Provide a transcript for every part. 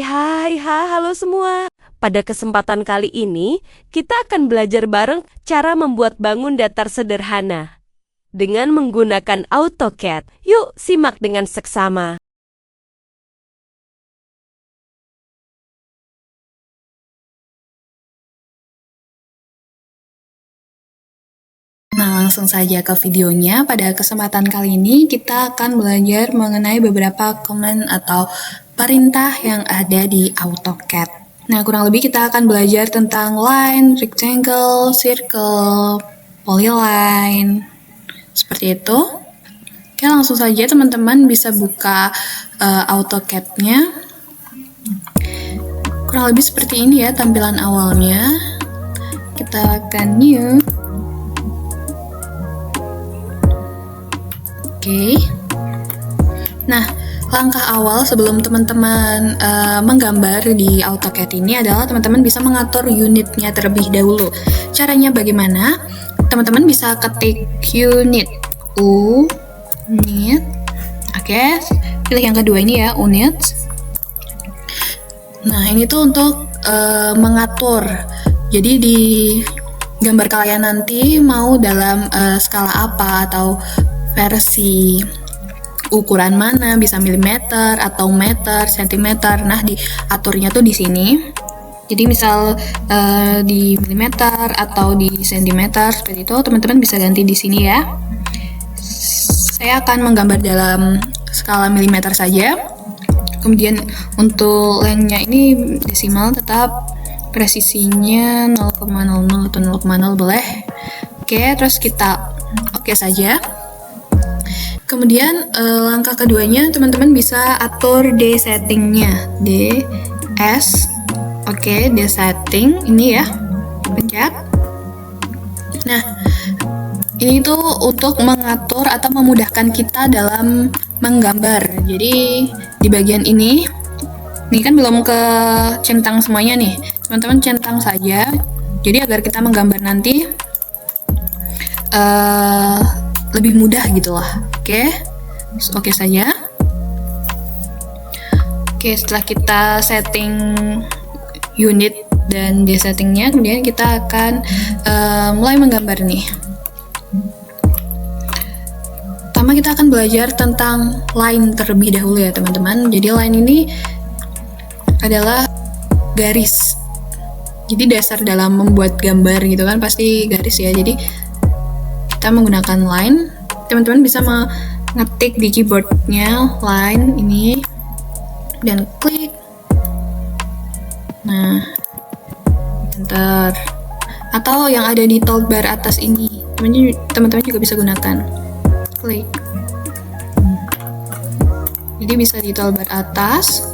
Halo semua. Pada kesempatan kali ini, kita akan belajar bareng cara membuat bangun datar sederhana dengan menggunakan AutoCAD. Yuk, simak dengan seksama. Nah, langsung saja ke videonya. Pada kesempatan kali ini, kita akan belajar mengenai beberapa command atau perintah yang ada di AutoCAD. Nah, kurang lebih kita akan belajar tentang line, rectangle, circle, polyline, seperti itu. Oke, langsung saja teman-teman bisa buka AutoCAD-nya. Kurang lebih seperti ini ya tampilan awalnya. Kita akan new. Oke. Nah, langkah awal sebelum teman-teman menggambar di AutoCAD ini adalah teman-teman bisa mengatur unitnya terlebih dahulu. Caranya bagaimana? Teman-teman bisa ketik unit, unit. Oke, pilih yang kedua ini ya, unit. Nah, ini tuh untuk mengatur. Jadi di gambar kalian nanti mau dalam skala apa atau versi ukuran mana, bisa milimeter atau meter, sentimeter. Nah, diaturnya tuh di sini. Jadi misal di milimeter atau di sentimeter seperti itu, teman-teman bisa ganti di sini ya. Saya akan menggambar dalam skala milimeter saja. Kemudian untuk lengthnya ini desimal, tetap presisinya 0,00 atau 0,0 boleh. Oke, terus kita oke saja. Kemudian langkah keduanya teman-teman bisa atur D settingnya, DS. Oke, D setting ini ya, pencet. Nah, ini tuh untuk mengatur atau memudahkan kita dalam menggambar. Jadi di bagian ini kan belum ke centang semuanya nih, teman-teman centang saja. Jadi agar kita menggambar nanti lebih mudah gitu lah. Oke saja. Oke, setelah kita setting unit dan di settingnya, kemudian kita akan mulai menggambar nih. Pertama kita akan belajar tentang line terlebih dahulu ya teman-teman. Jadi line ini adalah garis. Jadi dasar dalam membuat gambar gitu kan pasti garis ya. Jadi kita menggunakan line. Teman-teman bisa mengetik di keyboardnya line ini dan klik. Nah, enter. Atau yang ada di toolbar atas ini, teman-teman juga bisa gunakan. Klik. Jadi bisa di toolbar atas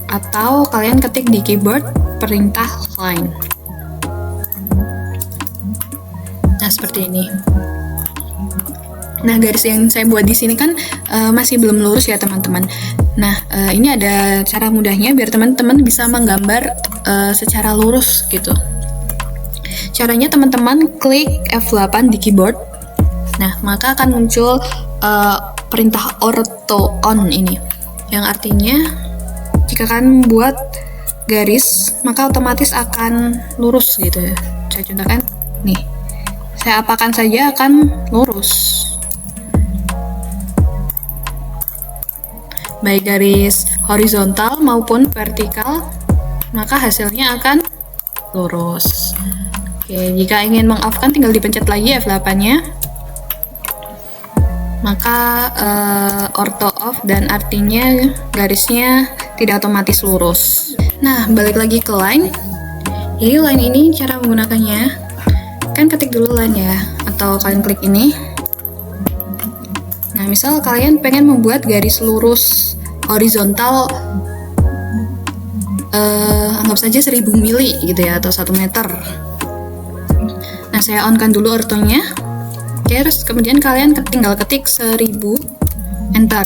atau kalian ketik di keyboard perintah line. Nah, seperti ini. Nah, garis yang saya buat di sini kan masih belum lurus ya teman-teman. Nah, ini ada cara mudahnya biar teman-teman bisa menggambar secara lurus gitu. Caranya teman-teman klik F8 di keyboard. Nah, maka akan muncul perintah ortho on ini, yang artinya jika kalian buat garis maka otomatis akan lurus gitu ya. Saya contohkan nih, saya apakan saja akan lurus. Baik garis horizontal maupun vertikal, maka hasilnya akan lurus. Oke, jika ingin meng-off-kan tinggal dipencet lagi F8-nya. Maka ortho off dan artinya garisnya tidak otomatis lurus. Nah, balik lagi ke line. Jadi line ini cara menggunakannya, kan ketik dulu line ya, atau kalian klik ini. Nah, misal kalian pengen membuat garis lurus horizontal anggap saja 1000 mili gitu ya, atau 1 meter. Nah, saya on kan dulu ortonya. Oke, terus kemudian kalian tinggal ketik 1000, enter.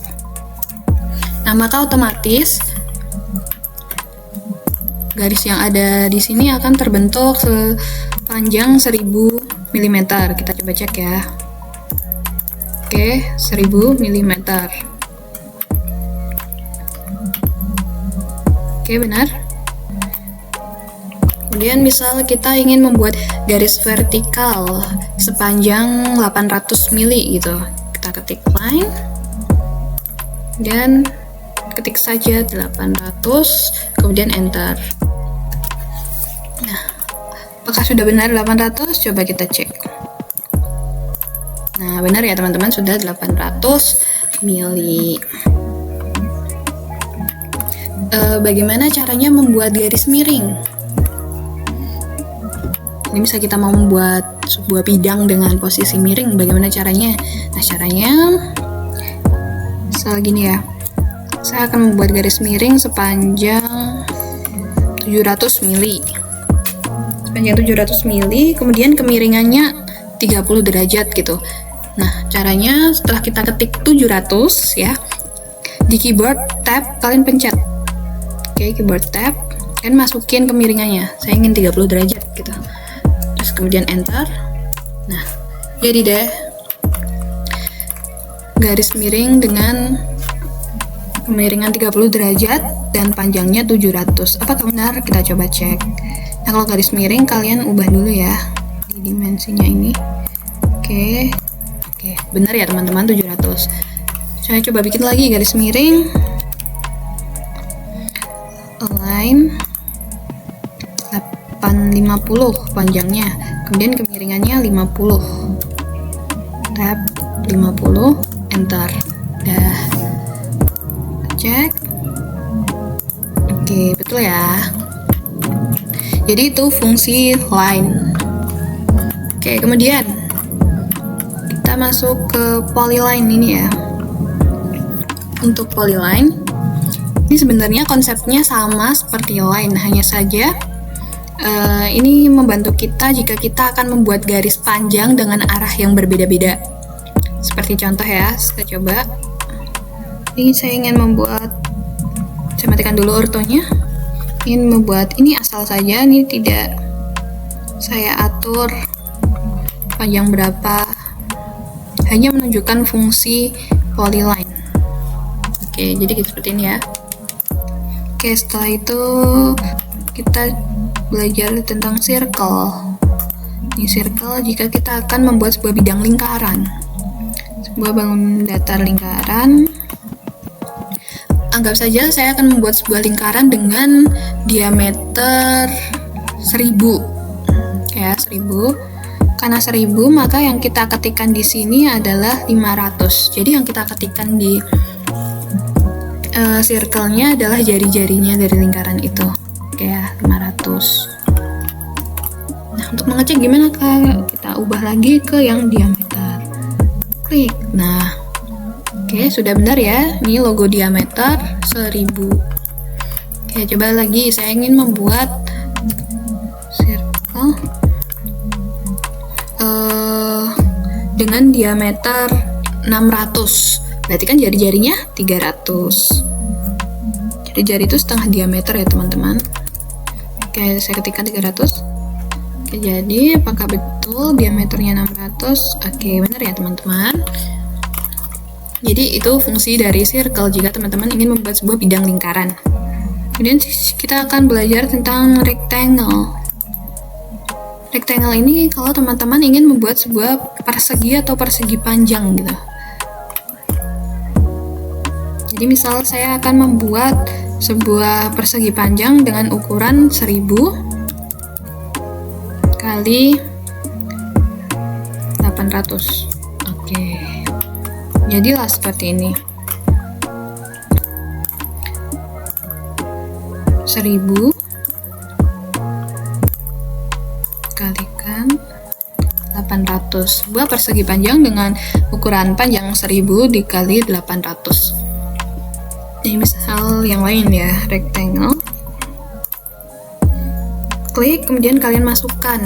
Nah, maka otomatis garis yang ada di sini akan terbentuk sepanjang 1000 mm. Kita coba cek ya. Oke, 1000 mm. Oke, benar. Kemudian misal kita ingin membuat garis vertikal sepanjang 800 mili gitu. Kita ketik line dan ketik saja 800, kemudian enter. Nah, apakah sudah benar 800? Coba kita cek. Nah, benar ya teman-teman, sudah 800 mili. Bagaimana caranya membuat garis miring? Ini bisa kita mau membuat sebuah bidang dengan posisi miring, bagaimana caranya? Nah, caranya misal gini ya. Saya akan membuat garis miring sepanjang 700 mili. Sepanjang 700 mili, kemudian kemiringannya 30 derajat gitu. Nah, caranya setelah kita ketik 700 ya, di keyboard tab kalian pencet. Oke, keyboard tab, kalian masukin kemiringannya. Saya ingin 30 derajat gitu. Terus kemudian enter. Nah, jadi deh garis miring dengan kemiringan 30 derajat dan panjangnya 700. Apakah benar? Kita coba cek. Nah, kalau garis miring kalian ubah dulu ya di dimensinya ini. Oke, benar ya teman-teman, 700. Saya coba bikin lagi garis miring. Align 850 panjangnya, kemudian kemiringannya 50. Tab 50, enter. Dah. Cek. Oke, betul ya. Jadi itu fungsi line. Oke, kemudian kita masuk ke polyline ini ya. Untuk polyline, ini sebenarnya konsepnya sama seperti line, hanya saja ini membantu kita jika kita akan membuat garis panjang dengan arah yang berbeda-beda. Seperti contoh ya, kita coba. Ini saya ingin membuat, saya matikan dulu ortonya. Ingin membuat ini asal saja, ini tidak saya atur panjang berapa, hanya menunjukkan fungsi polyline. Oke, jadi seperti ini ya. Oke, setelah itu kita belajar tentang circle. Ini circle jika kita akan membuat sebuah bidang lingkaran, sebuah bangun datar lingkaran. Anggap saja saya akan membuat sebuah lingkaran dengan diameter 1000. Ya, 1000. Karena 1000, maka yang kita ketikkan di sini adalah 500. Jadi yang kita ketikkan di circle-nya adalah jari-jarinya dari lingkaran itu. Oke ya, 500. Nah, untuk mengecek gimana Kak? Kita ubah lagi ke yang diameter. Klik. Nah, oke, sudah benar ya. Ini logo diameter 1000. Oke, coba lagi. Saya ingin membuat circle dengan diameter 600. Berarti kan jari-jarinya 300. Jari-jari itu setengah diameter ya teman-teman. Oke, saya ketikkan 300. Oke, jadi apakah betul diameternya 600? Oke, benar ya teman-teman. Jadi itu fungsi dari circle jika teman-teman ingin membuat sebuah bidang lingkaran. Kemudian kita akan belajar tentang rectangle. Rectangle ini kalau teman-teman ingin membuat sebuah persegi atau persegi panjang gitu. Jadi misal saya akan membuat sebuah persegi panjang dengan ukuran 1000 kali 800. Oke. Jadilah seperti ini. 1000 kalikan 800. Sebuah persegi panjang dengan ukuran panjang 1000 dikali 800. Ini misal yang lain ya, rectangle. Klik, kemudian kalian masukkan.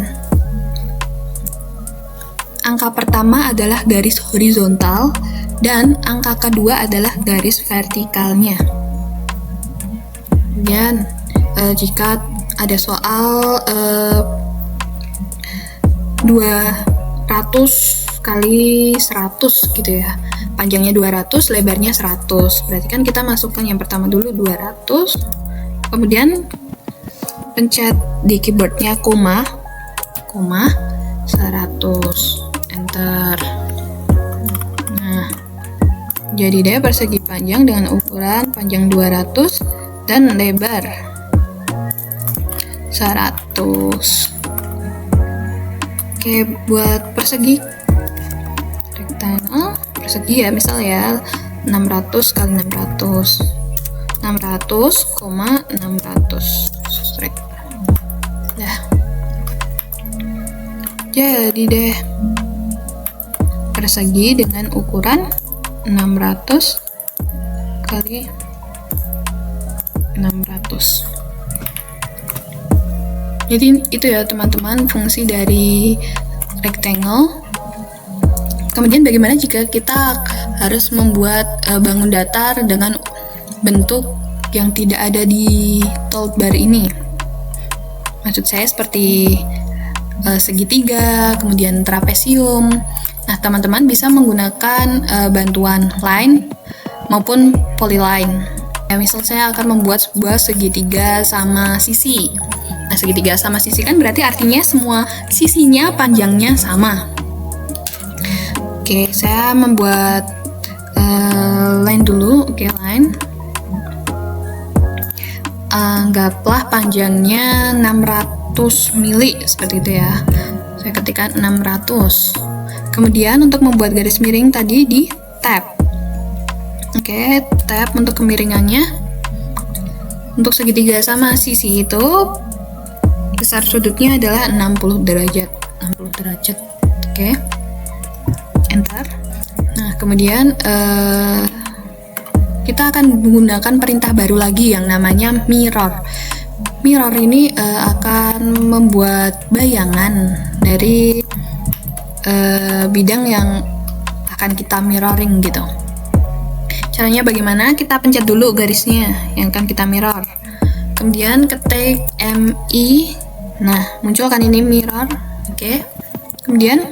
Angka pertama adalah garis horizontal dan angka kedua adalah garis vertikalnya. Kemudian jika ada soal 200 kali 100 gitu ya, panjangnya 200, lebarnya 100, berarti kan kita masukkan yang pertama dulu 200, Kemudian pencet di keyboardnya koma 100, enter. Nah, jadi deh persegi panjang dengan ukuran panjang 200 dan lebar 100. Oke, buat persegi rectangle, persegi ya, misal ya 600 kali 600, 600,600 straight. Nah, jadi deh persegi dengan ukuran 600 kali 600. Jadi itu ya teman-teman fungsi dari rectangle. Kemudian bagaimana jika kita harus membuat bangun datar dengan bentuk yang tidak ada di toolbar ini? Maksud saya seperti segitiga, kemudian trapesium. Nah, teman-teman bisa menggunakan bantuan line maupun polyline. Ya, misal saya akan membuat sebuah segitiga sama sisi. Nah, segitiga sama sisi kan berarti artinya semua sisinya panjangnya sama. Oke, saya membuat line dulu. Oke, line. Anggaplah panjangnya 600 mili seperti itu ya. Saya ketikkan 600. Kemudian untuk membuat garis miring tadi di tab. Oke, tab untuk kemiringannya. Untuk segitiga sama sisi itu besar sudutnya adalah 60 derajat. 60 derajat. Oke. Enter. Nah, kemudian kita akan menggunakan perintah baru lagi yang namanya mirror. Mirror ini akan membuat bayangan dari bidang yang akan kita mirroring gitu. Caranya bagaimana? Kita pencet dulu garisnya yang akan kita mirror. Kemudian ketik MI. Nah, muncul kan ini mirror. Oke. Kemudian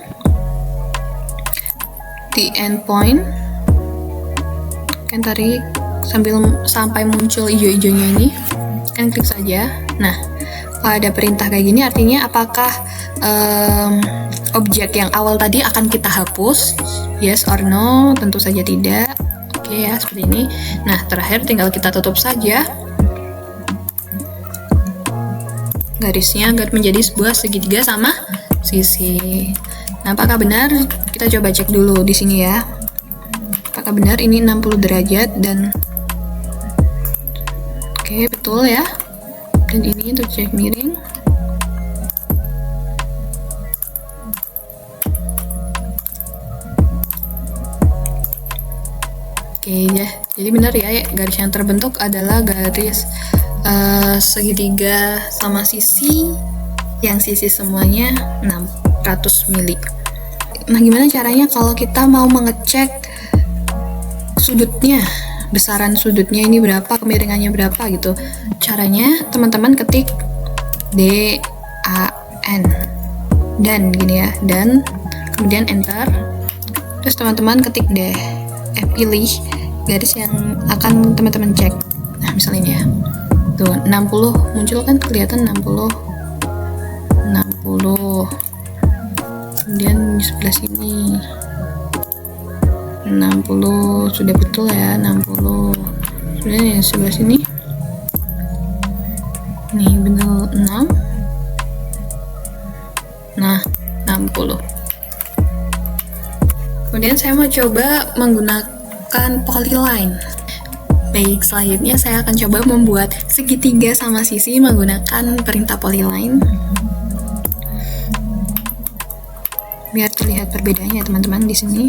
di endpoint kan tarik sampai muncul hijau-hijaunya ini, kan klik saja. Nah, kalau ada perintah kayak gini artinya apakah objek yang awal tadi akan kita hapus, yes or no? Tentu saja tidak. Oke ya, seperti ini. Nah, terakhir tinggal kita tutup saja garisnya agar menjadi sebuah segitiga sama sisi. Nah, apakah benar? Kita coba cek dulu di sini ya. Apakah benar ini 60 derajat dan oke, betul ya. Dan ini untuk cek miring. Oke ya, jadi benar ya, garis yang terbentuk adalah garis segitiga sama sisi yang sisi semuanya 600 mili. Nah, gimana caranya kalau kita mau mengecek sudutnya, besaran sudutnya ini berapa, kemiringannya berapa gitu? Caranya teman-teman ketik DAN dan gini ya, dan kemudian enter. Terus teman-teman ketik deh, pilih garis yang akan teman-teman cek. Nah, misalnya ini ya. Tuh, 60 muncul kan, kelihatan 60. Kemudian di sebelah sini 60, sudah betul ya, 60. Kemudian yang sebelah sini nih betul 6. Nah, 60. Kemudian saya mau coba menggunakan polyline. Baik, selanjutnya saya akan coba membuat segitiga sama sisi menggunakan perintah polyline. Biar terlihat perbedaannya teman-teman di sini.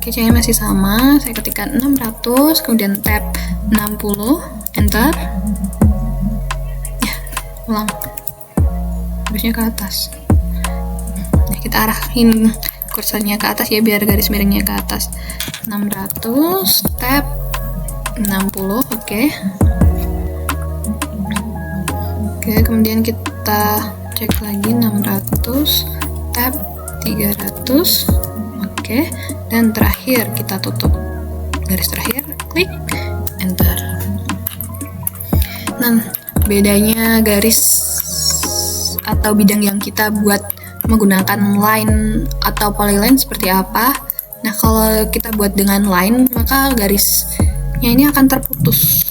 Oke, caranya masih sama. Saya ketikkan 600, kemudian tab 60, enter. Ya, ulang. Harusnya ke atas. Nah, kita arahin kursornya ke atas ya, biar garis miringnya ke atas. 600, tab 60, oke. Oke, kemudian kita cek lagi 600, tab 300, oke. Dan terakhir kita tutup garis terakhir, klik enter. Nah, bedanya garis atau bidang yang kita buat menggunakan line atau polyline seperti apa. Nah, kalau kita buat dengan line, maka garisnya ini akan terputus.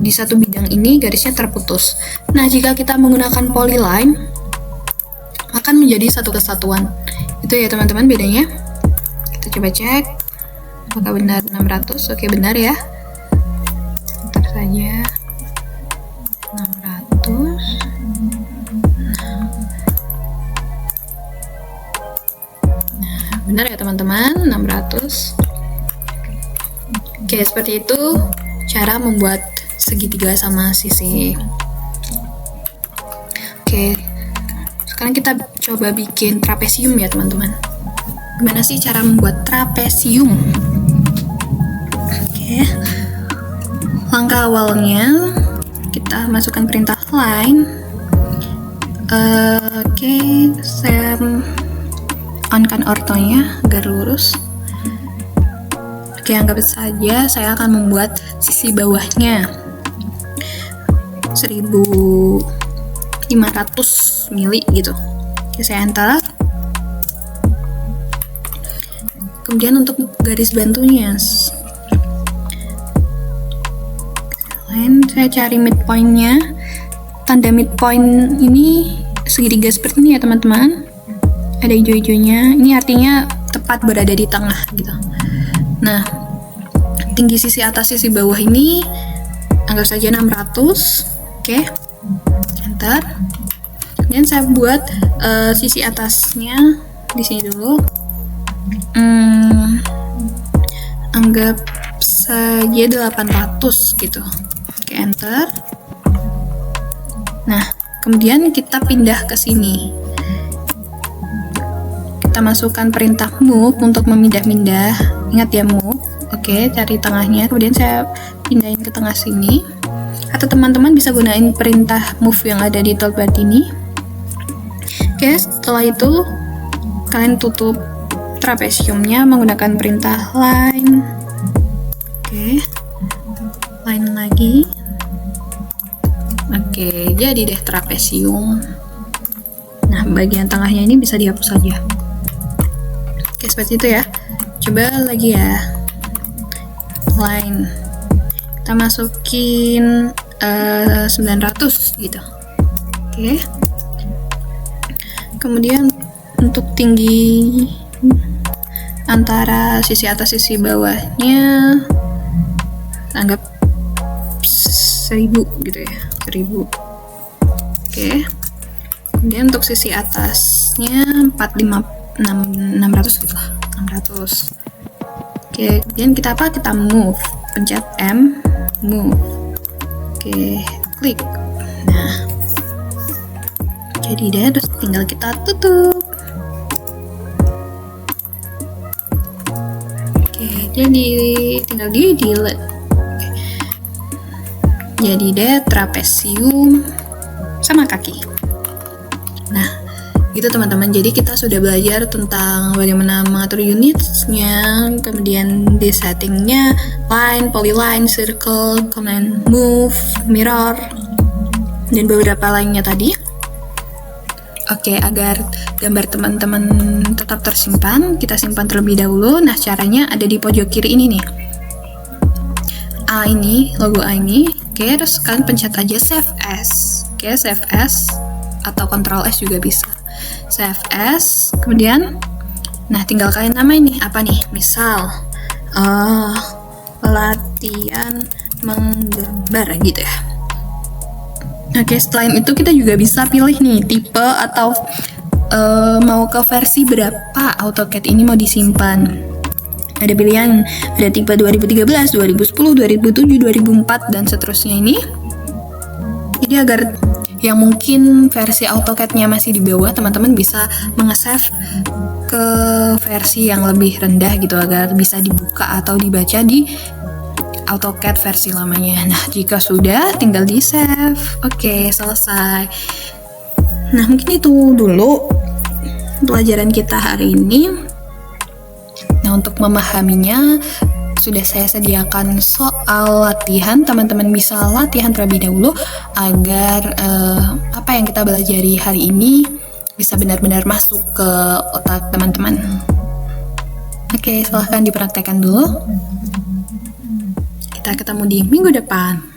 Di satu bidang ini garisnya terputus. Nah, jika kita menggunakan polyline, akan menjadi satu kesatuan. Itu ya teman-teman bedanya. Kita coba cek apakah benar 600. Oke, benar ya. Bentar saja. 600. Benar ya teman-teman, 600. Oke, seperti itu cara membuat segitiga sama sisi. Oke, sekarang kita coba bikin trapesium ya teman-teman. Gimana sih cara membuat trapesium? Oke, langkah awalnya kita masukkan perintah line. Oke, saya on-kan ortonya agar lurus. Oke, anggap saja saya akan membuat sisi bawahnya 1500 mili gitu. Oke, saya enter. Kemudian untuk garis bantunya, saya cari midpointnya. Tanda midpoint ini segitiga seperti ini ya teman-teman. Ada hijau-hijaunya, ini artinya tepat berada di tengah gitu. Nah, tinggi sisi atas sisi bawah ini anggap saja 600. Oke, enter. Kemudian saya buat sisi atasnya di sini dulu. Anggap saja 800 gitu. Oke, enter. Nah, kemudian kita pindah ke sini. Kita masukkan perintah move untuk memindah-mindah. Ingat ya, move. Oke, cari tengahnya. Kemudian saya pindahin ke tengah sini. Atau teman-teman bisa gunain perintah move yang ada di toolbar ini. Oke, setelah itu kalian tutup trapesiumnya menggunakan perintah line. Oke, line lagi. Oke, jadi deh trapesium. Nah, bagian tengahnya ini bisa dihapus saja. Oke, seperti itu ya. Coba lagi ya. Line. Kita masukin 900 gitu. Oke. Kemudian untuk tinggi antara sisi atas sisi bawahnya anggap 1000 gitu ya. 1000. Oke. Kemudian untuk sisi atasnya 600 gitu lah, 600. Oke, kemudian kita apa? Kita move, pencet M, move. Oke, klik. Nah, jadi deh, terus tinggal kita tutup. Oke, jadi tinggal di delete. Oke. Jadi deh trapesium sama kaki. Nah, gitu teman-teman. Jadi kita sudah belajar tentang bagaimana mengatur unitsnya, kemudian di settingnya line, polyline, circle, kemudian move, mirror, dan beberapa lainnya tadi. Oke, agar gambar teman-teman tetap tersimpan, kita simpan terlebih dahulu. Nah, caranya ada di pojok kiri ini nih. A ini, logo A ini. Oke, terus kalian pencet aja save as. Oke, save as atau Ctrl S juga bisa. Save as, kemudian nah tinggal kalian namain nih, apa nih? Misal latihan menggambar gitu ya. Oke, setelah itu kita juga bisa pilih nih tipe atau mau ke versi berapa AutoCAD ini mau disimpan. Ada pilihan, ada tipe 2013, 2010, 2007, 2004 dan seterusnya ini. Jadi agar yang mungkin versi AutoCAD-nya masih di bawah, teman-teman bisa menge-save ke versi yang lebih rendah gitu agar bisa dibuka atau dibaca di AutoCAD versi lamanya. Nah, jika sudah tinggal di save. Oke, selesai. Nah, mungkin itu dulu pelajaran kita hari ini. Nah, untuk memahaminya sudah saya sediakan soal latihan. Teman-teman bisa latihan terlebih dahulu agar apa yang kita pelajari hari ini bisa benar-benar masuk ke otak teman-teman. Oke, silahkan dipraktekkan dulu. Kita ketemu di minggu depan.